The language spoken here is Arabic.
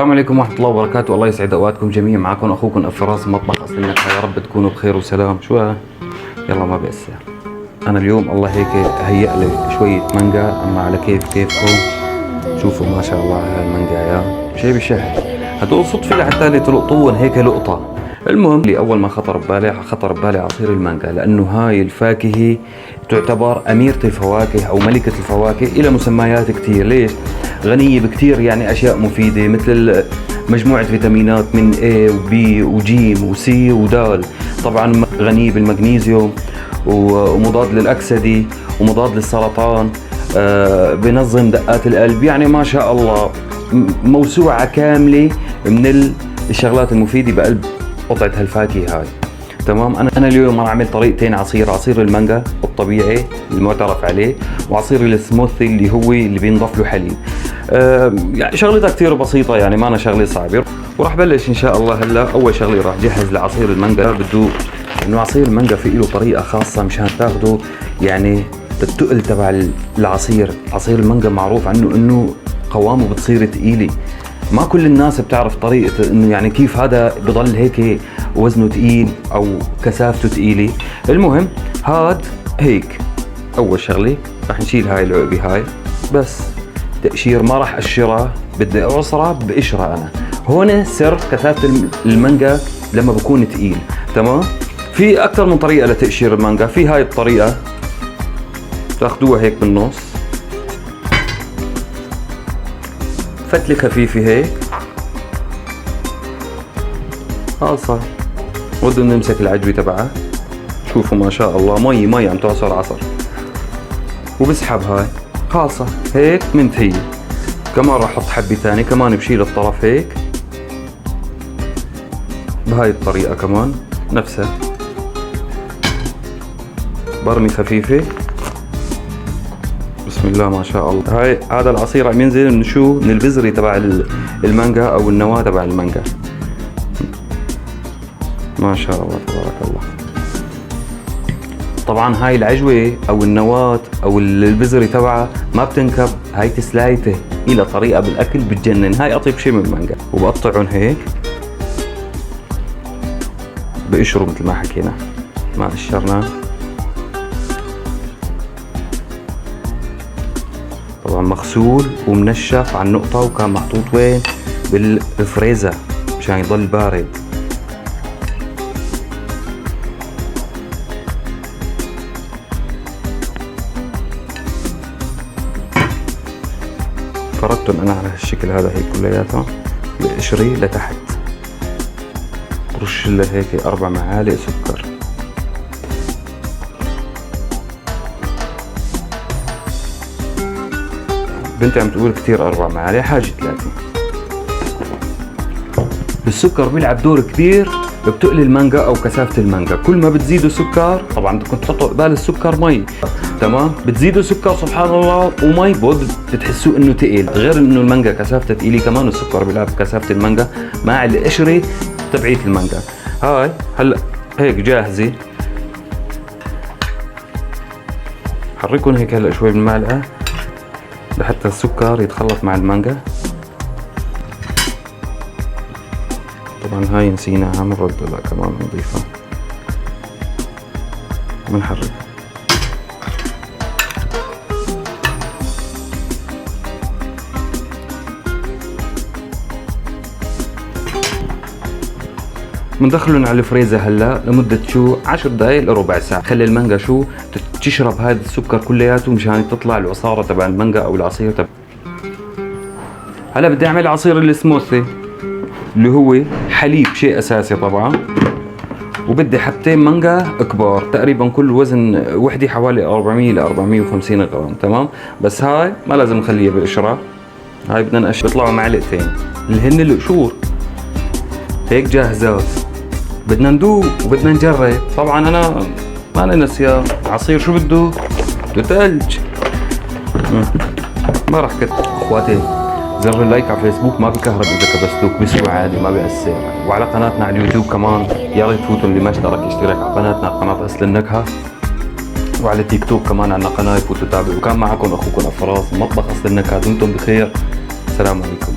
السلام عليكم ورحمة الله وبركاته. الله يسعد اوقاتكم جميعا. معكم اخوكم فراس مطبخ اصل النكهة. يا رب تكونوا بخير وسلام. شو يلا ما بيأسر. انا اليوم الله هيك هيأ لي شوية مانجا، اما على كيفكم. شوفوا ما شاء الله هاي المانجا يا شيء بشهي. هدول صدفة لحتى اللي تلقطون هيك لقطة. المهم اللي اول ما خطر ببالي عصير المانجا، لانه هاي الفاكهة تعتبر أميرة الفواكه أو ملكة الفواكه، إلى مسميات كتير. ليش؟ غنية بكتير يعني أشياء مفيدة، مثل مجموعة فيتامينات من A و B و G و C و د. طبعا غنية بالمغنيسيوم ومضاد للأكسدة ومضاد للسرطان، بنظم دقات القلب. يعني ما شاء الله موسوعة كاملة من الشغلات المفيدة بقلب قطعة هالفاكهة هاي. تمام. انا اليوم راح اعمل طريقتين عصير المانجا الطبيعي المعترف عليه، وعصير السموثي اللي بينضاف له حليب. يعني شغلتها كثير بسيطه، يعني ما أنا شغله صعبه. وراح بلش ان شاء الله هلا. اول شغله راح جهز لعصير المانجا. بده انه عصير المانجا في له طريقه خاصه مشان تاخذوا يعني التقل تبع العصير. عصير المانجا معروف عنه انه قوامه بتصير ثقيله. ما كل الناس بتعرف طريقة انه يعني كيف هذا بضل هيك وزنه ثقيل او كثافته ثقيلة. المهم هاد هيك. اول شغلة رح نشيل هاي العقبة هاي، بس تقشير ما رح اقشرها، بدي اعصرها بقشرة. انا هون سر كثافة المانجا لما بكون ثقيل. تمام. في اكثر من طريقة لتقشير المانجا. في هاي الطريقة تاخدوها هيك بالنص، فتلة خفيفة هيك خالصة. بدنا نمسك العجوة تبعها. شوفوا ما شاء الله مي عم تعصر عصر، وبسحب هاي خالصة هيك منتهية. كمان راح احط حبة ثانية، كمان بشيل الطرف هيك بهاي الطريقة. كمان نفسها برمي خفيفة. بسم الله ما شاء الله. هاي هذا العصير عم ينزل من شو؟ من البذرة تبع المانجا او النواة تبع المانجا. ما شاء الله تبارك الله. طبعا هاي العجوة او النواة او البذرة تبعها ما بتنكب، هاي تسلايته الى طريقة بالاكل بتجنن. هاي اطيب شيء من المانجا. وبقطعهم هيك بقشروا مثل ما حكينا، ما قشرناه. طبعا مغسول ومنشف على النقطة، وكان محطوط وين؟ بالفريزر مشان يضل بارد. فردتهم انا على هالشكل هذا هيك كلياتهم بقشري لتحت. رش له هيك 4 معالق سكر. بنتي عم تقول كثير 4 معالق، حاجة 3. السكر بيلعب دور كبير بتقل المانجا او كثافة المانجا. كل ما بتزيدوا سكر، طبعا بدكم تحطوا قبال السكر مي. تمام. بتزيدوا سكر سبحان الله ومي بتحسوا انه ثقيل. غير انه المانجا كثافتها ثقيلة، كمان السكر بيلعب بكثافة المانجا مع القشرة تبعية المانجا. هاي هلا هيك جاهزة. حركهم هيك هلا شوي بالمعلقة لحتى السكر يتخلط مع المانجا. طبعا هاي نسيناها بنرد لها كمان نضيفها بنحرك. بندخلهم على الفريزر هلا لمدة شو 10 دقايق لربع ساعة. خلي المانجا شو تشرب هذا السكر كلياته مشان تطلع العصارة تبع المانجا او العصير تبع. هلا بدي اعمل عصير السموثي اللي هو حليب شيء اساسي طبعا، وبدي حبتين مانجا كبار تقريبا كل وزن وحده حوالي 400 ل 450 غرام. تمام. بس هاي ما لازم نخليها بالقشرة، هاي بدنا نقشر. بيطلعوا معلقتين اللي هن القشور هيك جاهزات. بدنا ندوق وبدنا نجرب. طبعا انا ما انا نسيان عصير شو بده ثلج. ما راح اخواتي زر اللايك على فيسبوك ما بكهرب اذا كبستوك، بيسوي عادي ما بيأثر. وعلى قناتنا على اليوتيوب كمان يا ريت تفوتوا اللي ما اشترك يشترك على قناتنا، قناة اصل النكهة. وعلى تيك توك كمان عندنا قناة، فوتوا تابعوا. وكان معكم اخوكم فراس مطبخ اصل النكهة. دمتم بخير. السلام عليكم.